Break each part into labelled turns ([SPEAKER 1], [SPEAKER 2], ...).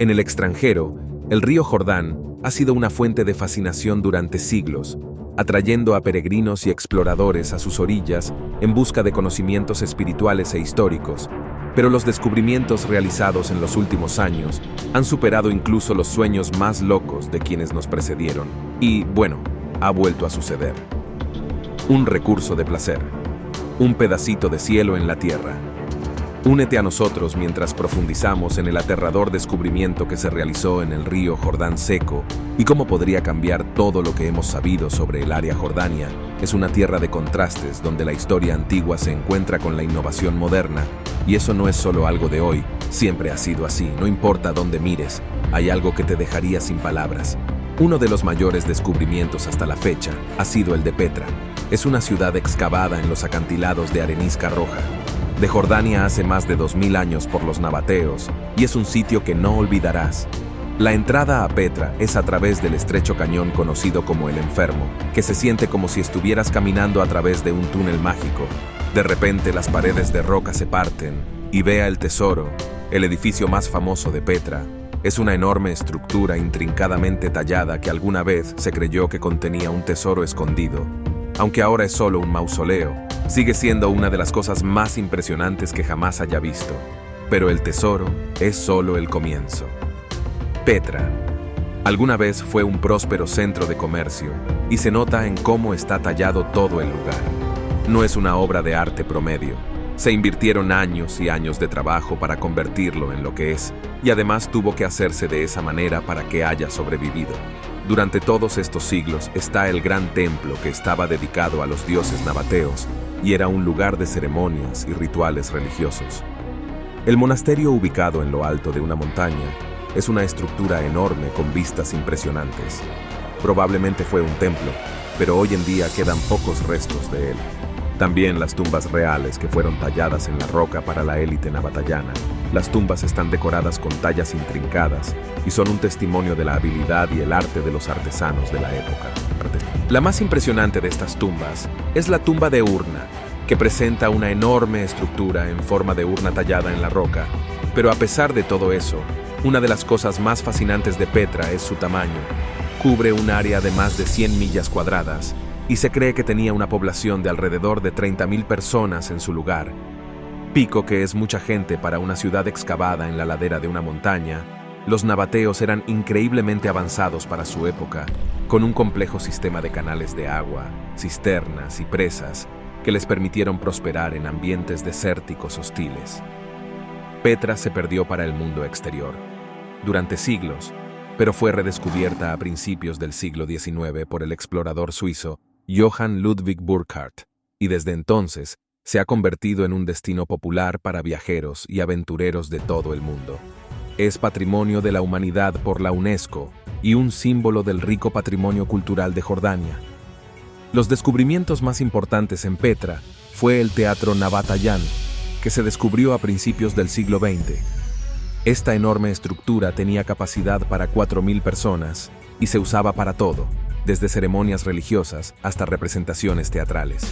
[SPEAKER 1] En el extranjero, el río Jordán ha sido una fuente de fascinación durante siglos, atrayendo a peregrinos y exploradores a sus orillas en busca de conocimientos espirituales e históricos, pero los descubrimientos realizados en los últimos años han superado incluso los sueños más locos de quienes nos precedieron. Y, bueno, ha vuelto a suceder. Un recurso de placer. Un pedacito de cielo en la tierra. Únete a nosotros mientras profundizamos en el aterrador descubrimiento que se realizó en el río Jordán seco y cómo podría cambiar todo lo que hemos sabido sobre el área Jordania. Es una tierra de contrastes donde la historia antigua se encuentra con la innovación moderna, y eso no es solo algo de hoy, siempre ha sido así, no importa dónde mires, hay algo que te dejaría sin palabras. Uno de los mayores descubrimientos hasta la fecha ha sido el de Petra. Es una ciudad excavada en los acantilados de arenisca roja de Jordania hace más de 2000 años por los nabateos, y es un sitio que no olvidarás. La entrada a Petra es a través del estrecho cañón conocido como el Enfermo, que se siente como si estuvieras caminando a través de un túnel mágico. De repente las paredes de roca se parten, y vea el tesoro, el edificio más famoso de Petra. Es una enorme estructura intrincadamente tallada que alguna vez se creyó que contenía un tesoro escondido. Aunque ahora es solo un mausoleo, sigue siendo una de las cosas más impresionantes que jamás haya visto. Pero el tesoro es solo el comienzo. Petra. Alguna vez fue un próspero centro de comercio, y se nota en cómo está tallado todo el lugar. No es una obra de arte promedio. Se invirtieron años y años de trabajo para convertirlo en lo que es, y además tuvo que hacerse de esa manera para que haya sobrevivido. Durante todos estos siglos está el gran templo que estaba dedicado a los dioses nabateos y era un lugar de ceremonias y rituales religiosos. El monasterio, ubicado en lo alto de una montaña, es una estructura enorme con vistas impresionantes. Probablemente fue un templo, pero hoy en día quedan pocos restos de él. También las tumbas reales que fueron talladas en la roca para la élite nabatayana. Las tumbas están decoradas con tallas intrincadas y son un testimonio de la habilidad y el arte de los artesanos de la época. La más impresionante de estas tumbas es la tumba de urna, que presenta una enorme estructura en forma de urna tallada en la roca. Pero a pesar de todo eso, una de las cosas más fascinantes de Petra es su tamaño. Cubre un área de más de 100 millas cuadradas y se cree que tenía una población de alrededor de 30.000 personas en su lugar. Pico que es mucha gente para una ciudad excavada en la ladera de una montaña, los nabateos eran increíblemente avanzados para su época, con un complejo sistema de canales de agua, cisternas y presas que les permitieron prosperar en ambientes desérticos hostiles. Petra se perdió para el mundo exterior durante siglos, pero fue redescubierta a principios del siglo XIX por el explorador suizo Johann Ludwig Burckhardt, y desde entonces se ha convertido en un destino popular para viajeros y aventureros de todo el mundo. Es Patrimonio de la Humanidad por la UNESCO y un símbolo del rico patrimonio cultural de Jordania. Los descubrimientos más importantes en Petra fue el Teatro Nabatayán, que se descubrió a principios del siglo XX. Esta enorme estructura tenía capacidad para 4.000 personas y se usaba para todo, desde ceremonias religiosas hasta representaciones teatrales.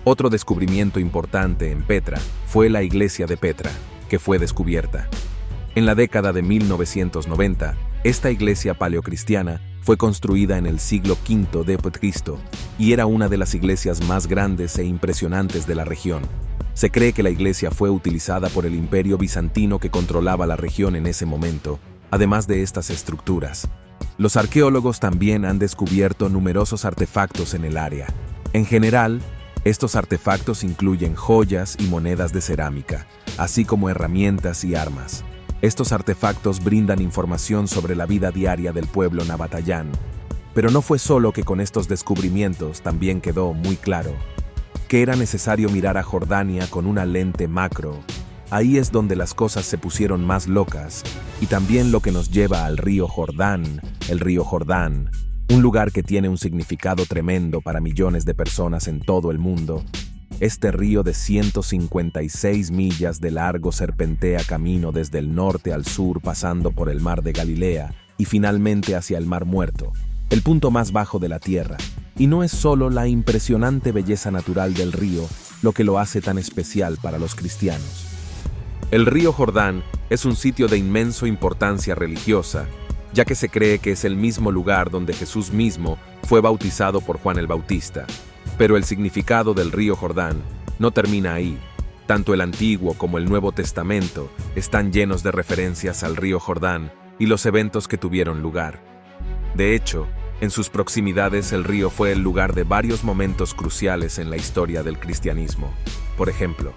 [SPEAKER 1] Otro descubrimiento importante en Petra fue la iglesia de Petra, que fue descubierta. En la década de 1990, esta iglesia paleocristiana fue construida en el siglo V d.C. y era una de las iglesias más grandes e impresionantes de la región. Se cree que la iglesia fue utilizada por el Imperio Bizantino que controlaba la región en ese momento, además de estas estructuras. Los arqueólogos también han descubierto numerosos artefactos en el área. En general, estos artefactos incluyen joyas y monedas de cerámica, así como herramientas y armas. Estos artefactos brindan información sobre la vida diaria del pueblo nabatayán. Pero no fue solo que con estos descubrimientos también quedó muy claro que era necesario mirar a Jordania con una lente macro. Ahí es donde las cosas se pusieron más locas, y también lo que nos lleva al río Jordán, el río Jordán, un lugar que tiene un significado tremendo para millones de personas en todo el mundo. Este río de 156 millas de largo serpentea camino desde el norte al sur pasando por el mar de Galilea y finalmente hacia el Mar Muerto, el punto más bajo de la tierra. Y no es solo la impresionante belleza natural del río lo que lo hace tan especial para los cristianos. El río Jordán es un sitio de inmensa importancia religiosa, ya que se cree que es el mismo lugar donde Jesús mismo fue bautizado por Juan el Bautista. Pero el significado del río Jordán no termina ahí. Tanto el Antiguo como el Nuevo Testamento están llenos de referencias al río Jordán y los eventos que tuvieron lugar. De hecho, en sus proximidades el río fue el lugar de varios momentos cruciales en la historia del cristianismo. Por ejemplo,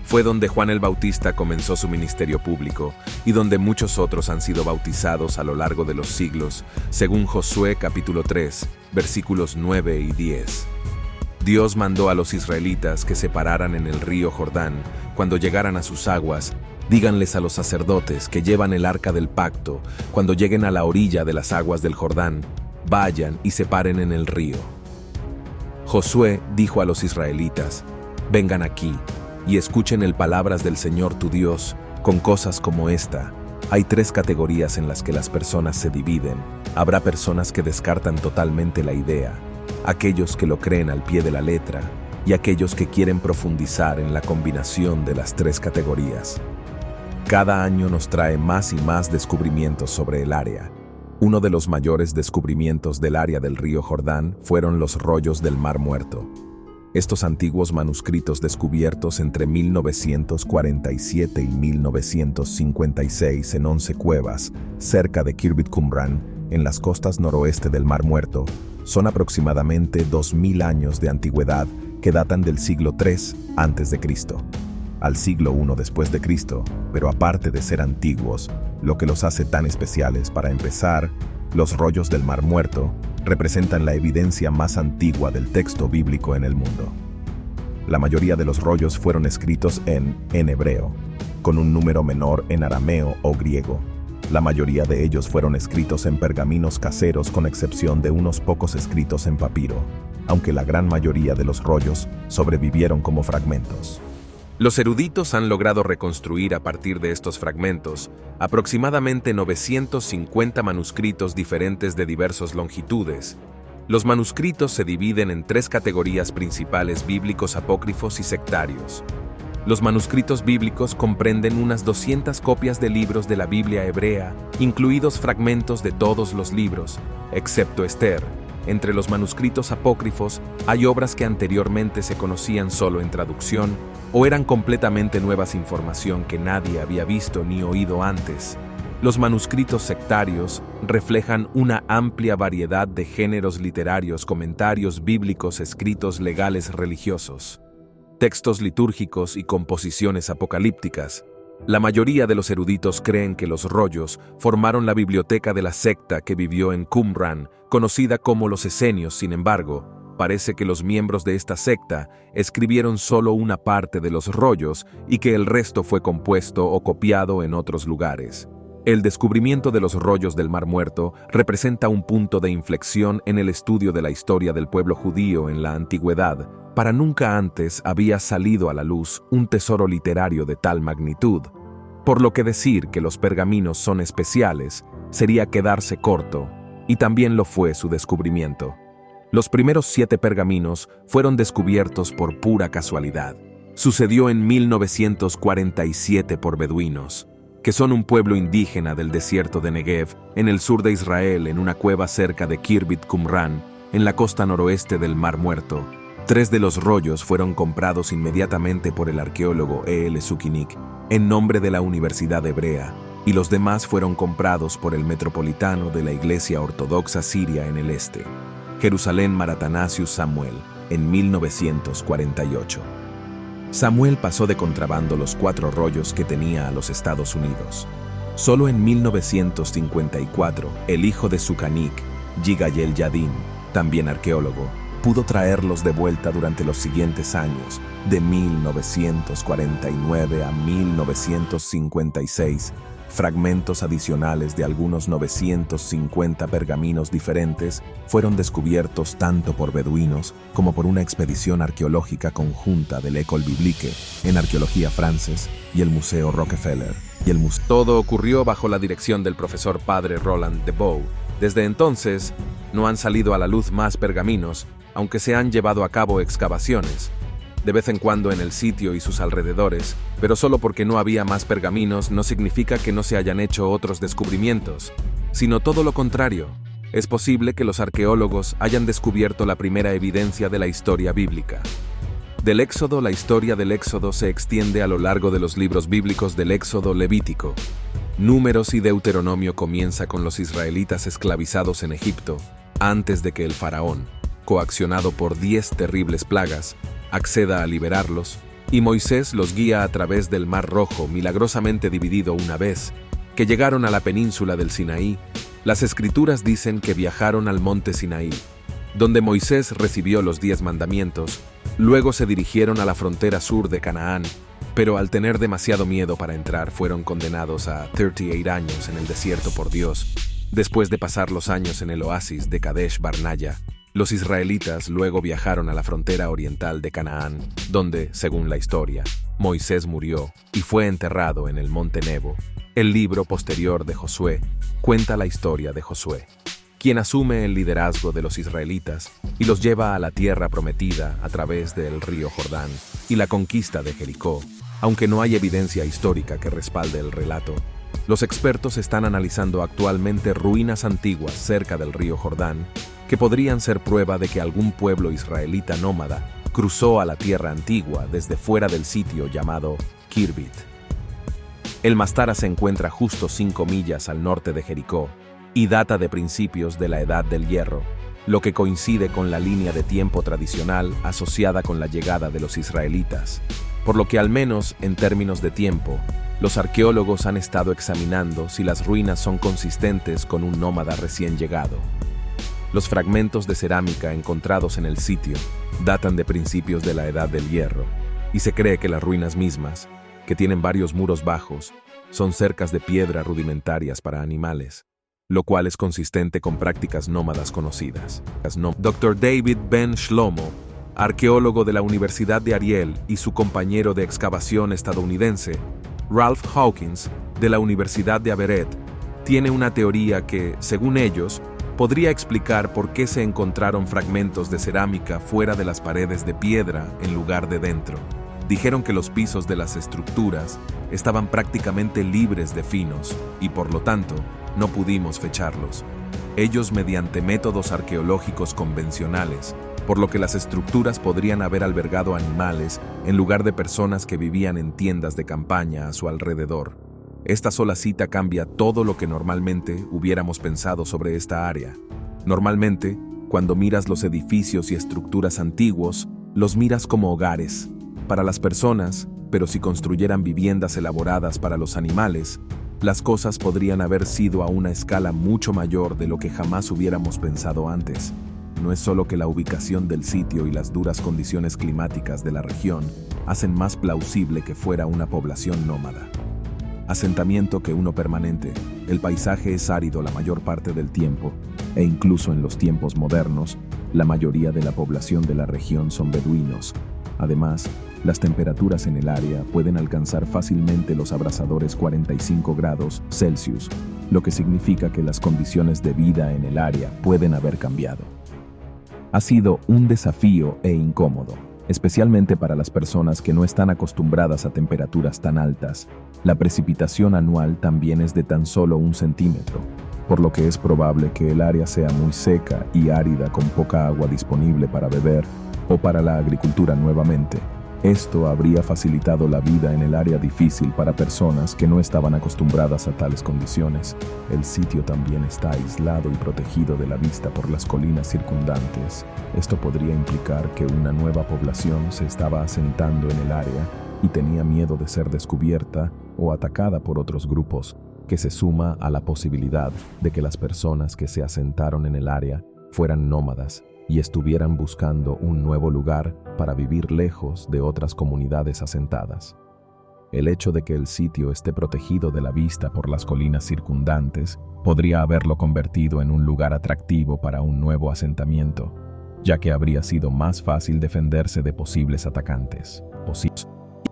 [SPEAKER 1] fue donde Juan el Bautista comenzó su ministerio público y donde muchos otros han sido bautizados a lo largo de los siglos, según Josué capítulo 3, versículos 9 y 10. Dios mandó a los israelitas que se pararan en el río Jordán. Cuando llegaran a sus aguas, díganles a los sacerdotes que llevan el arca del pacto, cuando lleguen a la orilla de las aguas del Jordán, vayan y se paren en el río. Josué dijo a los israelitas: vengan aquí y escuchen el palabras del Señor tu Dios con cosas como esta. Hay 3 categorías en las que las personas se dividen. Habrá personas que descartan totalmente la idea, aquellos que lo creen al pie de la letra y aquellos que quieren profundizar en la combinación de las 3 categorías. Cada año nos trae más y más descubrimientos sobre el área. Uno de los mayores descubrimientos del área del río Jordán fueron los rollos del Mar Muerto. Estos antiguos manuscritos descubiertos entre 1947 y 1956 en 11 cuevas, cerca de Khirbet Qumran, en las costas noroeste del Mar Muerto, son aproximadamente 2000 años de antigüedad que datan del siglo III a.C. al siglo I después de Cristo, pero aparte de ser antiguos, lo que los hace tan especiales, para empezar, los rollos del Mar Muerto representan la evidencia más antigua del texto bíblico en el mundo. La mayoría de los rollos fueron escritos en hebreo, con un número menor en arameo o griego. La mayoría de ellos fueron escritos en pergaminos caseros, con excepción de unos pocos escritos en papiro, aunque la gran mayoría de los rollos sobrevivieron como fragmentos. Los eruditos han logrado reconstruir a partir de estos fragmentos aproximadamente 950 manuscritos diferentes de diversas longitudes. Los manuscritos se dividen en 3 categorías principales: bíblicos, apócrifos y sectarios. Los manuscritos bíblicos comprenden unas 200 copias de libros de la Biblia hebrea, incluidos fragmentos de todos los libros, excepto Esther. Entre los manuscritos apócrifos hay obras que anteriormente se conocían solo en traducción o eran completamente nuevas, información que nadie había visto ni oído antes. Los manuscritos sectarios reflejan una amplia variedad de géneros literarios, comentarios bíblicos, escritos legales religiosos, textos litúrgicos y composiciones apocalípticas. La mayoría de los eruditos creen que los rollos formaron la biblioteca de la secta que vivió en Qumran, conocida como los esenios. Sin embargo, parece que los miembros de esta secta escribieron solo una parte de los rollos y que el resto fue compuesto o copiado en otros lugares. El descubrimiento de los rollos del Mar Muerto representa un punto de inflexión en el estudio de la historia del pueblo judío en la antigüedad. Para nunca antes había salido a la luz un tesoro literario de tal magnitud, por lo que decir que los pergaminos son especiales sería quedarse corto, y también lo fue su descubrimiento. Los primeros 7 pergaminos fueron descubiertos por pura casualidad. Sucedió en 1947 por beduinos, que son un pueblo indígena del desierto de Negev, en el sur de Israel, en una cueva cerca de Khirbet Qumran, en la costa noroeste del Mar Muerto. 3 de los rollos fueron comprados inmediatamente por el arqueólogo E.L. Sukinik en nombre de la Universidad Hebrea, y los demás fueron comprados por el metropolitano de la Iglesia Ortodoxa Siria en el este, Jerusalén, Mar Athanasius Samuel, en 1948. Samuel pasó de contrabando los 4 rollos que tenía a los Estados Unidos. Solo en 1954, el hijo de Sukanik, Yigayel Yadin, también arqueólogo, pudo traerlos de vuelta durante los siguientes años, de 1949 a 1956. Fragmentos adicionales de algunos 950 pergaminos diferentes fueron descubiertos tanto por beduinos como por una expedición arqueológica conjunta del École Biblique en Arqueología Frances y el Museo Rockefeller. Todo ocurrió bajo la dirección del profesor padre Roland de Bow. Desde entonces, no han salido a la luz más pergaminos, aunque se han llevado a cabo excavaciones. de vez en cuando en el sitio y sus alrededores, pero solo porque no había más pergaminos no significa que no se hayan hecho otros descubrimientos, sino todo lo contrario. Es posible que los arqueólogos hayan descubierto la primera evidencia de la historia bíblica. Del Éxodo, la historia del Éxodo se extiende a lo largo de los libros bíblicos del Éxodo, Levítico. Números y Deuteronomio comienza con los israelitas esclavizados en Egipto, antes de que el faraón, coaccionado por 10 terribles plagas, acceda a liberarlos, y Moisés los guía a través del Mar Rojo, milagrosamente dividido una vez, que llegaron a la península del Sinaí. Las escrituras dicen que viajaron al monte Sinaí, donde Moisés recibió los 10 mandamientos. Luego se dirigieron a la frontera sur de Canaán, pero al tener demasiado miedo para entrar fueron condenados a 38 años en el desierto por Dios. Después de pasar los años en el oasis de Kadesh Barnea, los israelitas luego viajaron a la frontera oriental de Canaán, donde, según la historia, Moisés murió y fue enterrado en el monte Nebo. El libro posterior de Josué cuenta la historia de Josué, quien asume el liderazgo de los israelitas y los lleva a la tierra prometida a través del río Jordán y la conquista de Jericó. Aunque no hay evidencia histórica que respalde el relato, los expertos están analizando actualmente ruinas antiguas cerca del río Jordán que podrían ser prueba de que algún pueblo israelita nómada cruzó a la tierra antigua desde fuera del sitio llamado Kirbit. El Mastara se encuentra justo 5 millas al norte de Jericó y data de principios de la Edad del Hierro, lo que coincide con la línea de tiempo tradicional asociada con la llegada de los israelitas, por lo que al menos en términos de tiempo, los arqueólogos han estado examinando si las ruinas son consistentes con un nómada recién llegado. Los fragmentos de cerámica encontrados en el sitio datan de principios de la Edad del Hierro, y se cree que las ruinas mismas, que tienen varios muros bajos, son cercas de piedra rudimentarias para animales, lo cual es consistente con prácticas nómadas conocidas. Dr. David Ben Shlomo, arqueólogo de la Universidad de Ariel, y su compañero de excavación estadounidense, Ralph Hawkins, de la Universidad de Everett, tiene una teoría que, según ellos, podría explicar por qué se encontraron fragmentos de cerámica fuera de las paredes de piedra en lugar de dentro. Dijeron que los pisos de las estructuras estaban prácticamente libres de finos y, por lo tanto, no pudimos fecharlos. Ellos mediante métodos arqueológicos convencionales, por lo que las estructuras podrían haber albergado animales en lugar de personas que vivían en tiendas de campaña a su alrededor. Esta sola cita cambia todo lo que normalmente hubiéramos pensado sobre esta área. Normalmente, cuando miras los edificios y estructuras antiguos, los miras como hogares para las personas, pero si construyeran viviendas elaboradas para los animales, las cosas podrían haber sido a una escala mucho mayor de lo que jamás hubiéramos pensado antes. No es solo que la ubicación del sitio y las duras condiciones climáticas de la región hacen más plausible que fuera una población nómada. Asentamiento que uno permanente, el paisaje es árido la mayor parte del tiempo, e incluso en los tiempos modernos, la mayoría de la población de la región son beduinos. Además, las temperaturas en el área pueden alcanzar fácilmente los abrasadores 45 grados Celsius, lo que significa que las condiciones de vida en el área pueden haber cambiado. Ha sido un desafío e incómodo, especialmente para las personas que no están acostumbradas a temperaturas tan altas. La precipitación anual también es de tan solo 1 centímetro, por lo que es probable que el área sea muy seca y árida con poca agua disponible para beber o para la agricultura nuevamente. Esto habría facilitado la vida en el área difícil para personas que no estaban acostumbradas a tales condiciones. El sitio también está aislado y protegido de la vista por las colinas circundantes. Esto podría implicar que una nueva población se estaba asentando en el área y tenía miedo de ser descubierta o atacada por otros grupos, que se suma a la posibilidad de que las personas que se asentaron en el área fueran nómadas y estuvieran buscando un nuevo lugar para vivir lejos de otras comunidades asentadas. El hecho de que el sitio esté protegido de la vista por las colinas circundantes podría haberlo convertido en un lugar atractivo para un nuevo asentamiento, ya que habría sido más fácil defenderse de posibles atacantes.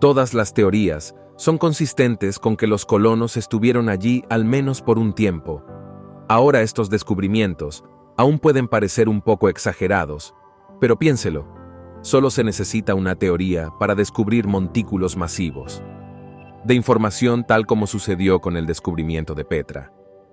[SPEAKER 1] Todas las teorías son consistentes con que los colonos estuvieron allí al menos por un tiempo. Ahora estos descubrimientos aún pueden parecer un poco exagerados, pero piénselo. Solo se necesita una teoría para descubrir montículos masivos de información, tal como sucedió con el descubrimiento de Petra.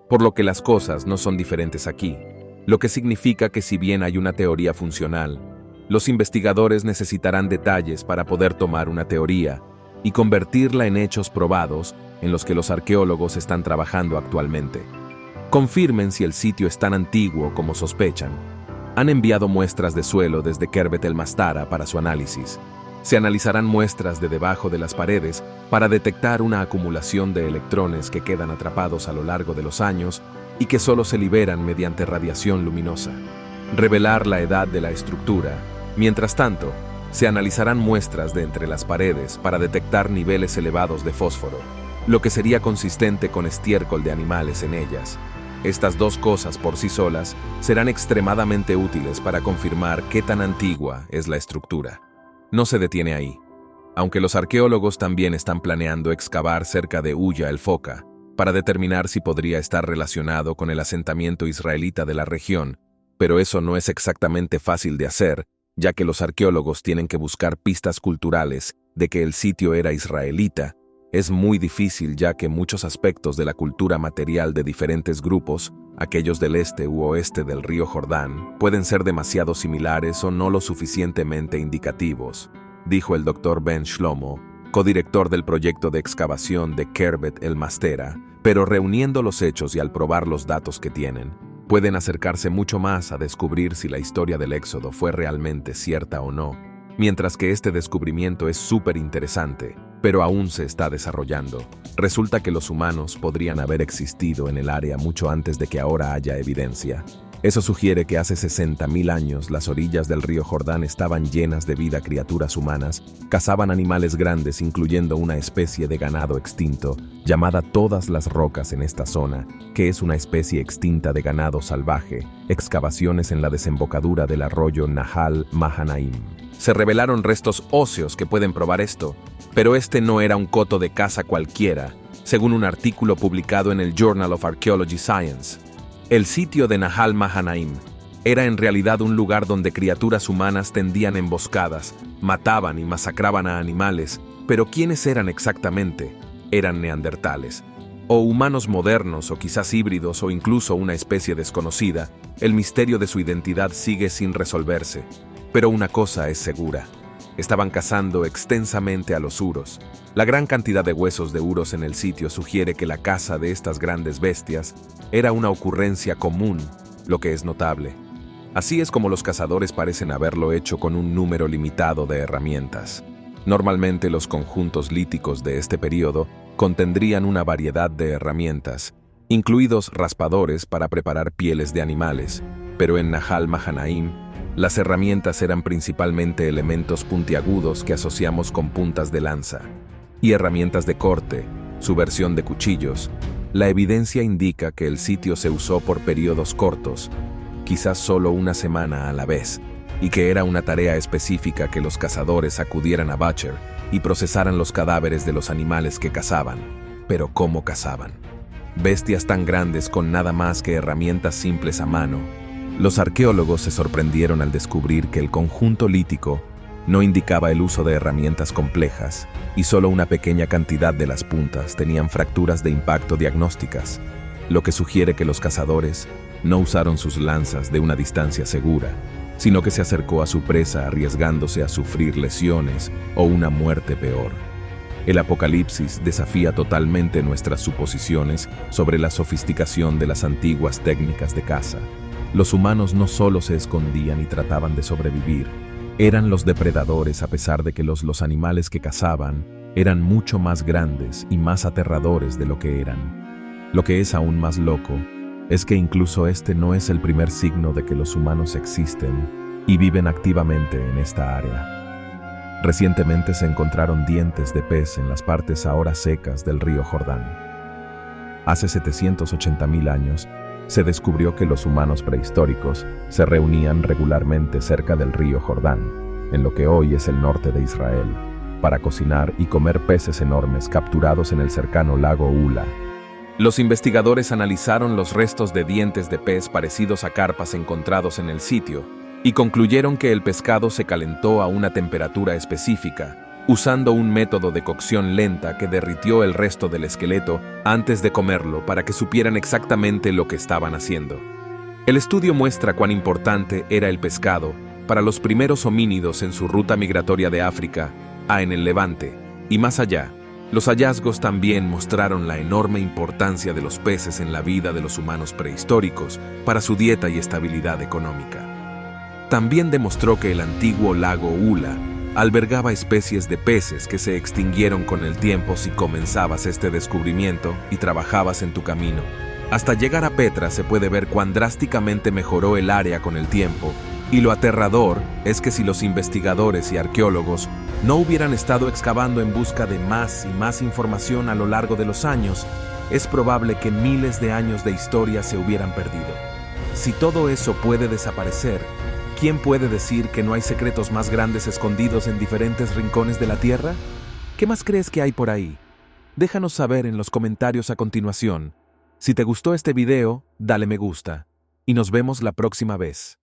[SPEAKER 1] Por lo que las cosas no son diferentes aquí, lo que significa que si bien hay una teoría funcional, los investigadores necesitarán detalles para poder tomar una teoría y convertirla en hechos probados en los que los arqueólogos están trabajando actualmente. Confirmen si el sitio es tan antiguo como sospechan. Han enviado muestras de suelo desde Kerbet el Mastara para su análisis. Se analizarán muestras de debajo de las paredes para detectar una acumulación de electrones que quedan atrapados a lo largo de los años y que solo se liberan mediante radiación luminosa. Revelar la edad de la estructura. Mientras tanto, se analizarán muestras de entre las paredes para detectar niveles elevados de fósforo, lo que sería consistente con estiércol de animales en ellas. Estas dos cosas por sí solas serán extremadamente útiles para confirmar qué tan antigua es la estructura. No se detiene ahí. Aunque los arqueólogos también están planeando excavar cerca de Uya el Foca para determinar si podría estar relacionado con el asentamiento israelita de la región, pero eso no es exactamente fácil de hacer, ya que los arqueólogos tienen que buscar pistas culturales de que el sitio era israelita. Es muy difícil, ya que muchos aspectos de la cultura material de diferentes grupos, aquellos del este u oeste del río Jordán, pueden ser demasiado similares o no lo suficientemente indicativos, dijo el Dr. Ben Shlomo, codirector del proyecto de excavación de Kerbet el Mastera, pero reuniendo los hechos y al probar los datos que tienen, pueden acercarse mucho más a descubrir si la historia del Éxodo fue realmente cierta o no, mientras que este descubrimiento es súper interesante, pero aún se está desarrollando. Resulta que los humanos podrían haber existido en el área mucho antes de que ahora haya evidencia. Eso sugiere que hace 60.000 años las orillas del río Jordán estaban llenas de vida. Criaturas humanas cazaban animales grandes, incluyendo una especie de ganado extinto, llamada Todas las Rocas en esta zona, que es una especie extinta de ganado salvaje. Excavaciones en la desembocadura del arroyo Nahal Mahanaim. Se revelaron restos óseos que pueden probar esto, pero este no era un coto de caza cualquiera, según un artículo publicado en el Journal of Archaeology Science. El sitio de Nahal Mahanaim era en realidad un lugar donde criaturas humanas tendían emboscadas, mataban y masacraban a animales, pero ¿quiénes eran exactamente? Eran neandertales, o humanos modernos, o quizás híbridos, o incluso una especie desconocida. El misterio de su identidad sigue sin resolverse. Pero una cosa es segura: estaban cazando extensamente a los uros. La gran cantidad de huesos de uros en el sitio sugiere que la caza de estas grandes bestias era una ocurrencia común, lo que es notable. Así es como los cazadores parecen haberlo hecho con un número limitado de herramientas. Normalmente los conjuntos líticos de este periodo contendrían una variedad de herramientas, incluidos raspadores para preparar pieles de animales, pero en Nahal Mahanaim, las herramientas eran principalmente elementos puntiagudos que asociamos con puntas de lanza, y herramientas de corte, su versión de cuchillos. La evidencia indica que el sitio se usó por periodos cortos, quizás solo una semana a la vez, y que era una tarea específica que los cazadores acudieran a Butcher y procesaran los cadáveres de los animales que cazaban. Pero ¿cómo cazaban? Bestias tan grandes con nada más que herramientas simples a mano. Los arqueólogos se sorprendieron al descubrir que el conjunto lítico no indicaba el uso de herramientas complejas, y solo una pequeña cantidad de las puntas tenían fracturas de impacto diagnósticas, lo que sugiere que los cazadores no usaron sus lanzas de una distancia segura, sino que se acercó a su presa arriesgándose a sufrir lesiones o una muerte peor. El Apocalipsis desafía totalmente nuestras suposiciones sobre la sofisticación de las antiguas técnicas de caza. Los humanos no solo se escondían y trataban de sobrevivir, eran los depredadores, a pesar de que los animales que cazaban eran mucho más grandes y más aterradores de lo que eran. Lo que es aún más loco es que incluso este no es el primer signo de que los humanos existen y viven activamente en esta área. Recientemente se encontraron dientes de pez en las partes ahora secas del río Jordán. Hace 780.000 años, se descubrió que los humanos prehistóricos se reunían regularmente cerca del río Jordán, en lo que hoy es el norte de Israel, para cocinar y comer peces enormes capturados en el cercano lago Ula. Los investigadores analizaron los restos de dientes de pez parecidos a carpas encontrados en el sitio, y concluyeron que el pescado se calentó a una temperatura específica, usando un método de cocción lenta que derritió el resto del esqueleto antes de comerlo para que supieran exactamente lo que estaban haciendo. El estudio muestra cuán importante era el pescado para los primeros homínidos en su ruta migratoria de África a en el Levante, y más allá. Los hallazgos también mostraron la enorme importancia de los peces en la vida de los humanos prehistóricos para su dieta y estabilidad económica. También demostró que el antiguo lago Ula albergaba especies de peces que se extinguieron con el tiempo si comenzabas este descubrimiento y trabajabas en tu camino. Hasta llegar a Petra se puede ver cuán drásticamente mejoró el área con el tiempo, y lo aterrador es que si los investigadores y arqueólogos no hubieran estado excavando en busca de más y más información a lo largo de los años, es probable que miles de años de historia se hubieran perdido. Si todo eso puede desaparecer, ¿quién puede decir que no hay secretos más grandes escondidos en diferentes rincones de la Tierra? ¿Qué más crees que hay por ahí? Déjanos saber en los comentarios a continuación. Si te gustó este video, dale me gusta. Y nos vemos la próxima vez.